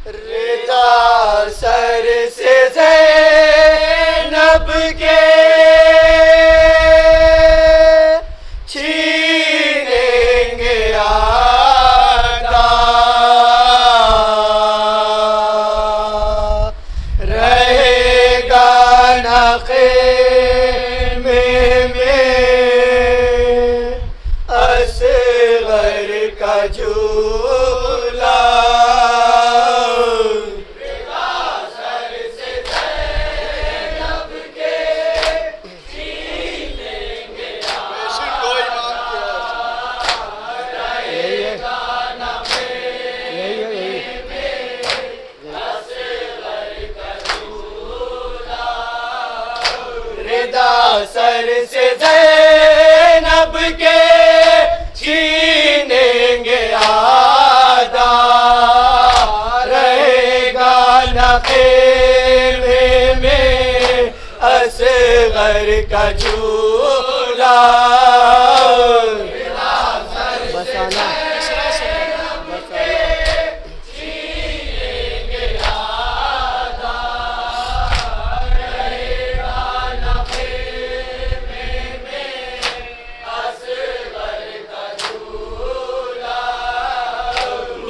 रिदा sir से ज़ैनब के छीनेंगे आदा, रहेगा न ख़ैमे में असग़र का झूला। सर से ज़ैनब के छीनेंगे आदा, रहेगा न ख़ैमे में असग़र का झूला। बसाना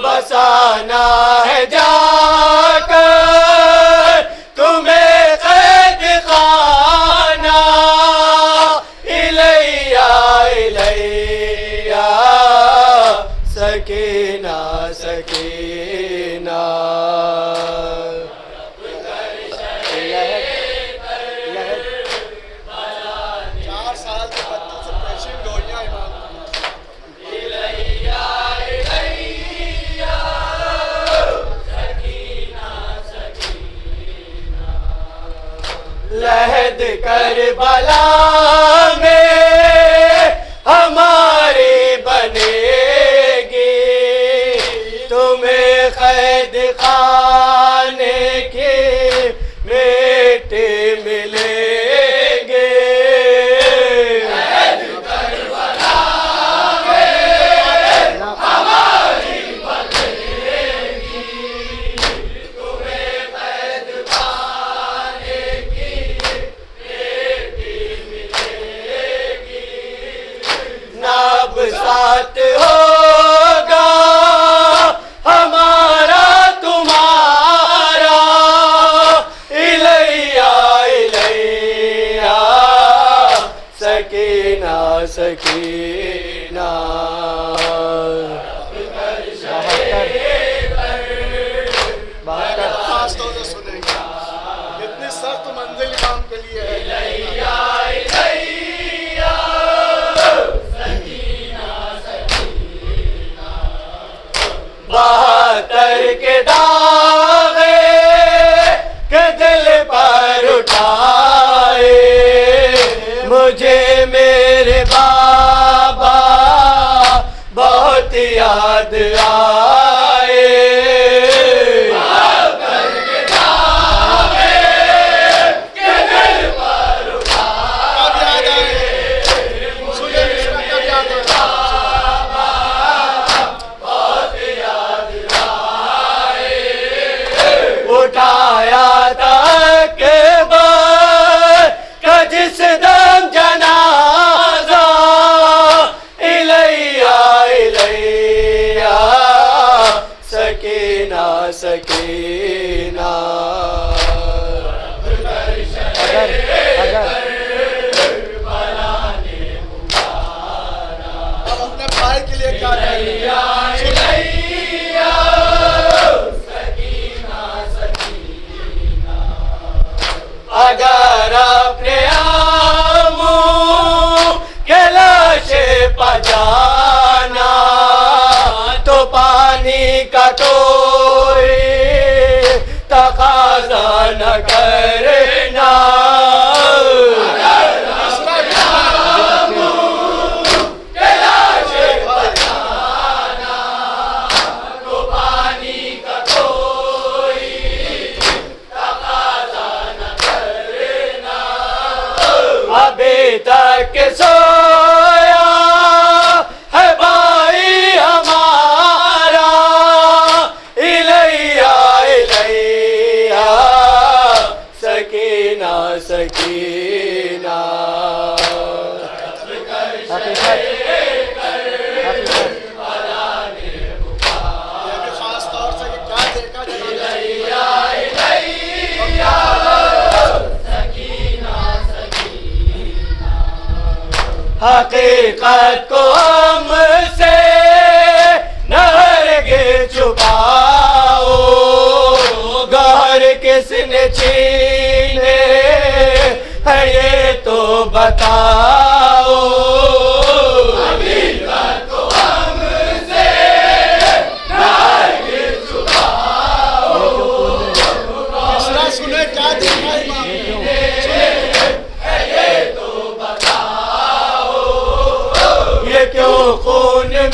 बसाना है जाकर तुम्हें क़ैद खाना, इलैया इलैया सकीना सकीना। 4 साल के बच्चों से पेशीन गोलियां इमाम लहद करबला में हमारी बनेगी, तुम्हें क़ैद खाने की बेटे मिलेंगे। लहद करबला में हमारी बनेगी, तुम्हें क़ैद खाने की नाब साथ होगा हमारा तुम्हारा, इलैया इलैया सकीना सकीना। खास तौर से सुनेंगे, इतनी सख्त मंजिल काम के लिए है। इलैया इलैया बहत्तर के दावे के दिल पर उठाए, मुझे मेरे बाबा बहुत याद आए। बहत्तर के दावे के दिल पर उठाए, मुझे मेरे बाबा बहुत याद आए। उठाया तक का जिस दम जना के सोया है भाई हमारा, इलैया इलैया सकीना सकीना। खास तौर से क्या देखा हकीकत को हमसे न हरगिज़ छुपाओ, गौर किसने छीने है ये तो बताओ। हकीकत को हमसे न हरगिज़ छुपाओ, मिसरा सुने क्या देखा इमाम क्यों खून में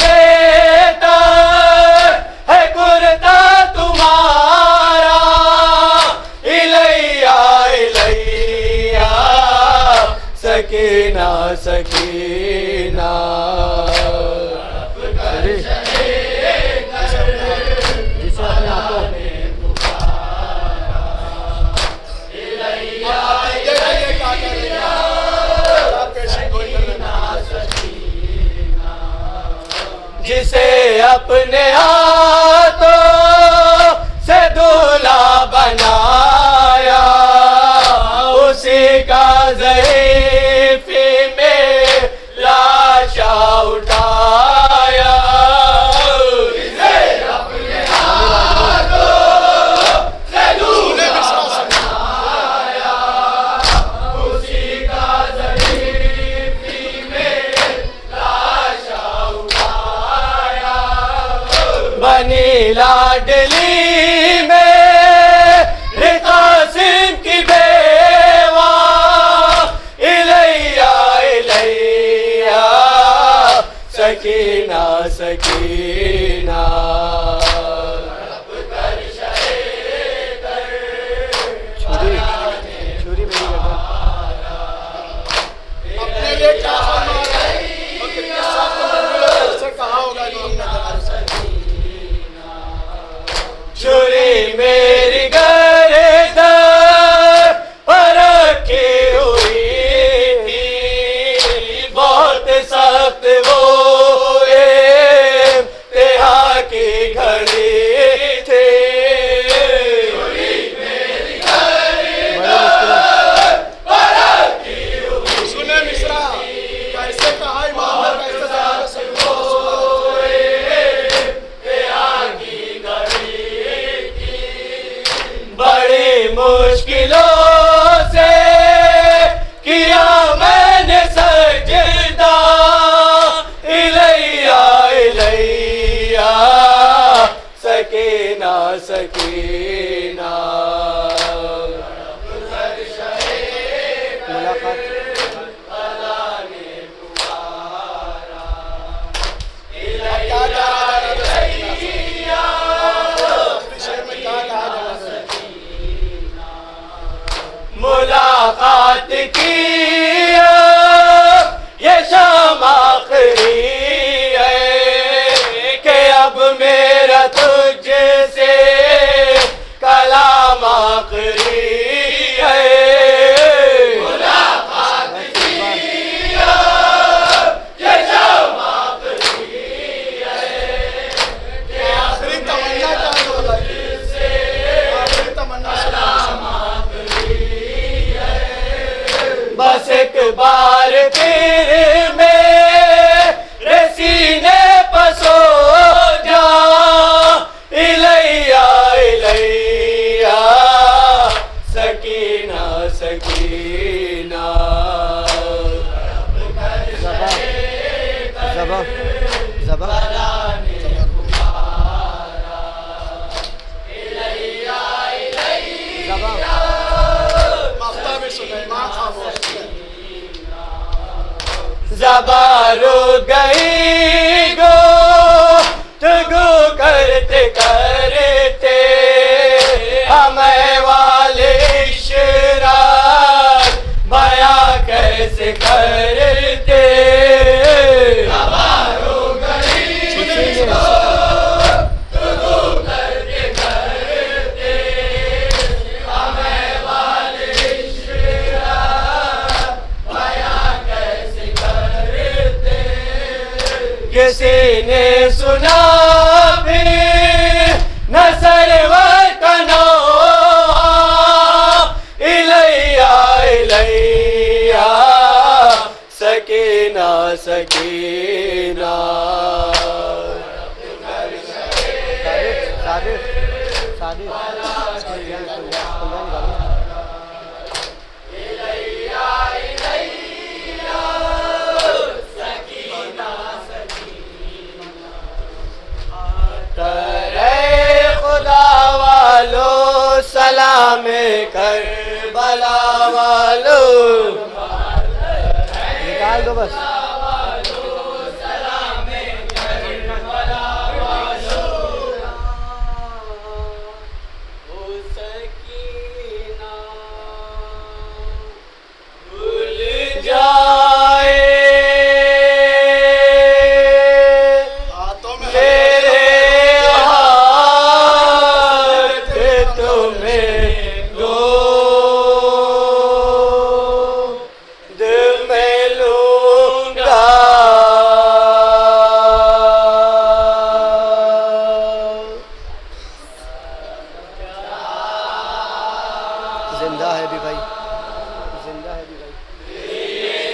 है कुर्ता तुम्हारा, इलैया इलैया सकीना सकीना। जिसे अपने हाथों से दूल्हा बनाया, उसी का ज़ईफ़ी में लाशा उठाया। जिसे अपने हाथों से दूल्हा बनाया, उसी का ज़ईफ़ी में लाशा उठाया। बनी लाडली में कासिम की बेवा, इलैया इलैया सकीना सकीना। अपने लिए क्या फरमा रहा है और कितने साथ से कहा होगा इमाम ने छुरी मेरी गर्दन पर रखी हुई थी, बहुत सख्त वो इम्तिहा की घड़ी थी। छुरी मेरी गर्दन पर रखी हुई, सुने मिश्रा कैसे कहा इमाम ने, कैसे जवाब से बड़ी मुश्किलों से किया मैंने सजदा, इलैया इलैया सकीना सकीना। मुलाकात की ये शाम आखिरी है कि अब मेरा तुझसे कलाम आखिरी है। मुलाकात की ये शाम आखिरी है कि आखिरी तमन्ना क्या होगा, आखिरी तमन्ना बस एक बार फिर मेरे सीने पसो जा, इलैया इलैया सकीना सकीना। ज़बा ज़बा ज़बारो गई गो तुगो करते करते, हमें वाले इशराक बयां कैसे करते। किसी ने सुना भी न सरवर का नाम। इलैया इलैया सकीना सकीना। सलाम करबला वालो निकाल दो बस। जिंदा है भी भाई, जिंदा है भी भाई, जिंदा है भी भाई।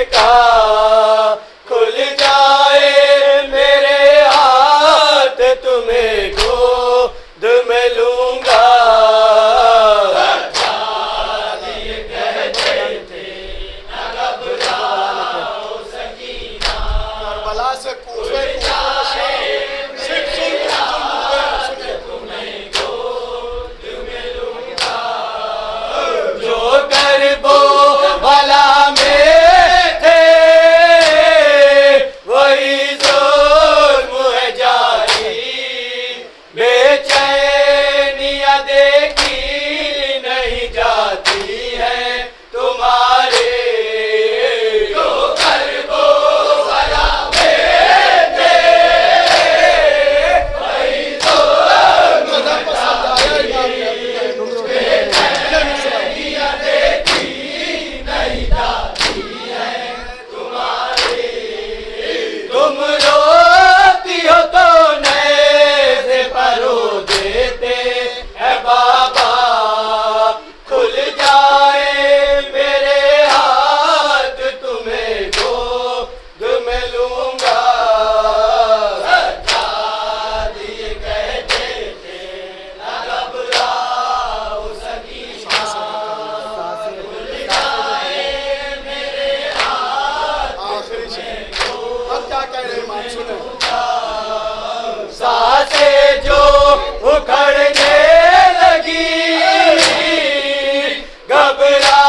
का खुल जाए मेरे हाथ तुम्हें गोद में लूंगा। करबला से कूफे सिर्फ जो करबो भला में थे वही जुल्म है जारी। बेचैनियां देखी नहीं जाती है तुम्हारे। जो करबो भला में थे वही जुल्म है जारी। तुम रोती हो तो नैज़े परो देते है बाबा। खुल जाए मेरे हाथ तुम्हें गोद में लूंगा। सज्जाद ये कहते थे न घबराओ सकीना। खुल जाए मेरे हाथ आखिरी से अब क्या कह रहे हैं मान सुने। सांसें जो उखड़ने लगी घबरा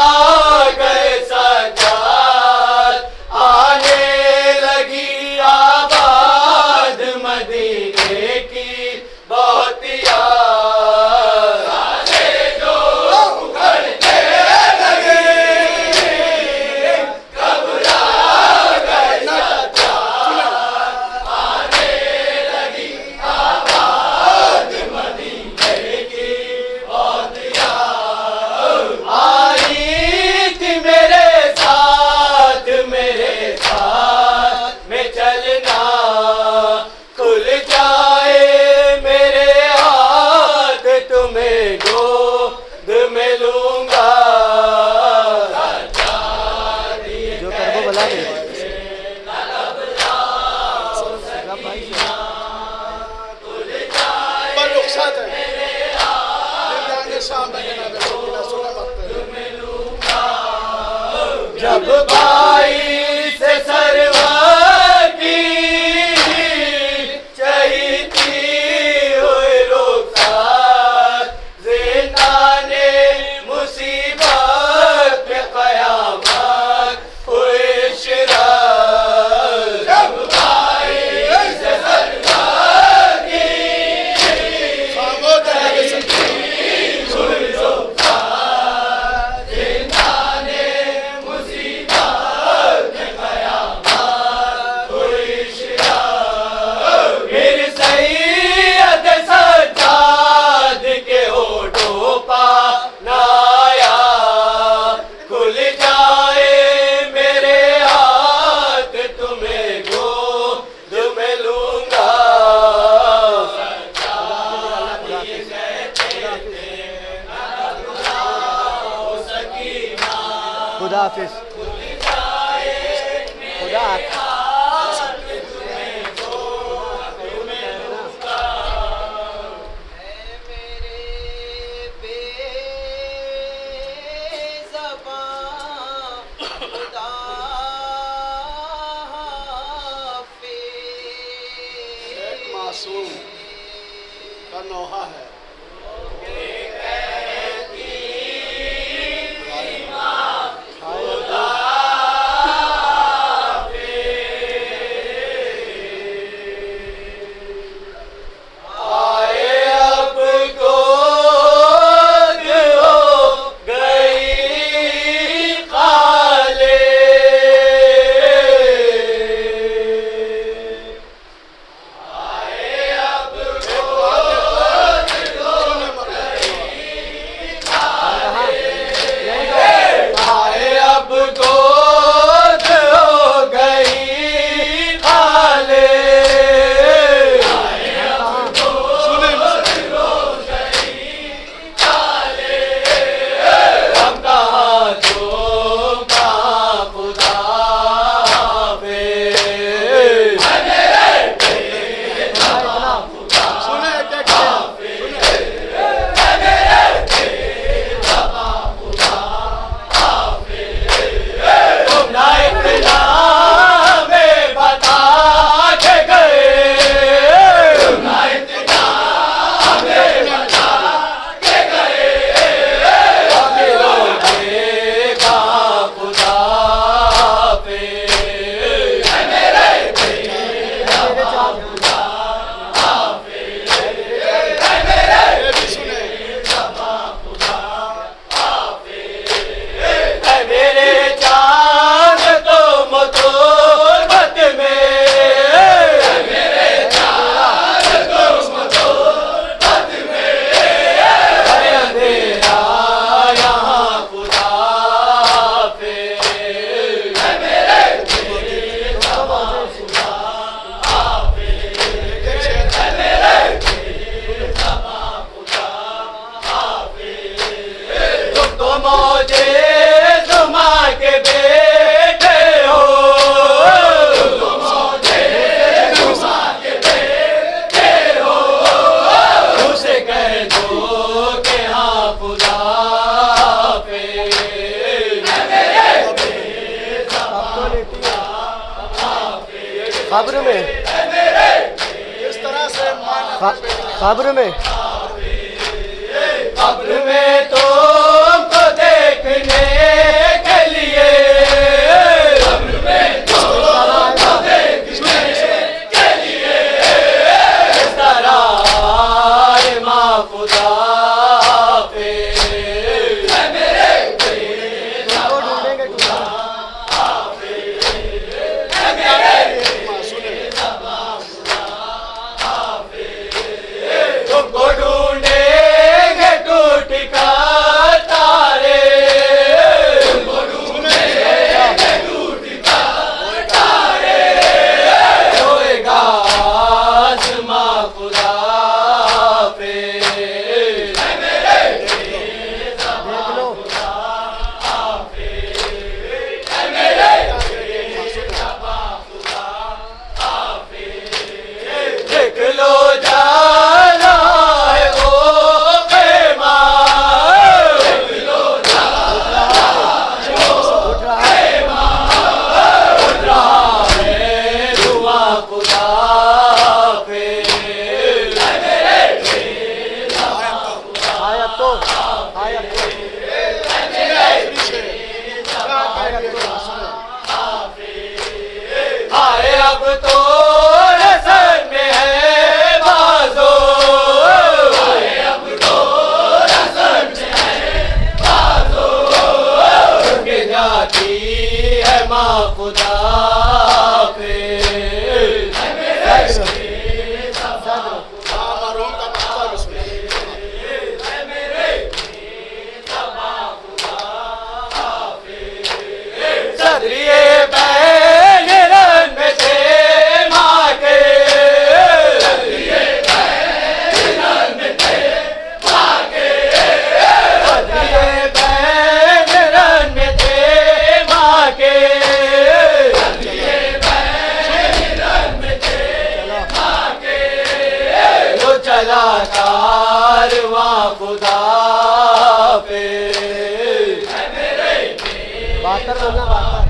गए सज्जाद। आने लगी आबाद मदीने की बहुत याद। सांसें जो उखड़ने लगी घबरा गए सज्जाद। आने लगी आबाद मदीने की बहुत याद। आई थी मेरे साथ में चलना। खुल जाए मेरे हाथ तुम्हें गोद में लूंगा। जो करबो भला में पर रुखसत है दिल सामने जनाब सकीना सुने वक्त जब भाई से सरवर की चहीती हुई रुखसात। ज़िंदाने मुसीबत में क़यामत हुई शिरात। जब भाई से सरवर की खामोश जनाब सकीना ज़िंदाने मुसीबत में क़यामत हुई शिरात। फिर सैयद सज्जाद के होठों पा नाया। खुल जाए मेरे हाथ तुम्हें गोद में लूंगा। खुदा हाफिज। खुदा एक मासूम का नौहा है। आए अब गोद हो गई खाले। आए अब गोद खबर में इस तरह से खबर में खबर में तुमको देखने के लिए खबर में तुमको देखने के लिए इस तरह माँ खुदा पे है मेरे तुमको ढूंढेंगे तुमको ढूंढेंगे टूट कर तारे तुमको ढूंढेंगे टूट कर तारे रोएगा आसमां खुदा पे है मेरे देख लो है मेरे देख लो जाना है वो खेमा देख लो उठ रहा है उठ रहा है धुआं खुदा पे है मेरे आया तो आया तो आए अब तो रसन में है बाजो आए अब तो रसन में है बाजो के जाती है माँ खुदा पे है मेरे मरहूम का मक्ता भी सुना। सदरिए बैन रन में थे माँ के सदरिए बैन रन में थे माँ के सदरिए बैन रन में थे माँ के सदरिए बैन रन में थे माँ के वो चला कारवां खुदा पे है मेरे बातर बोलना बातर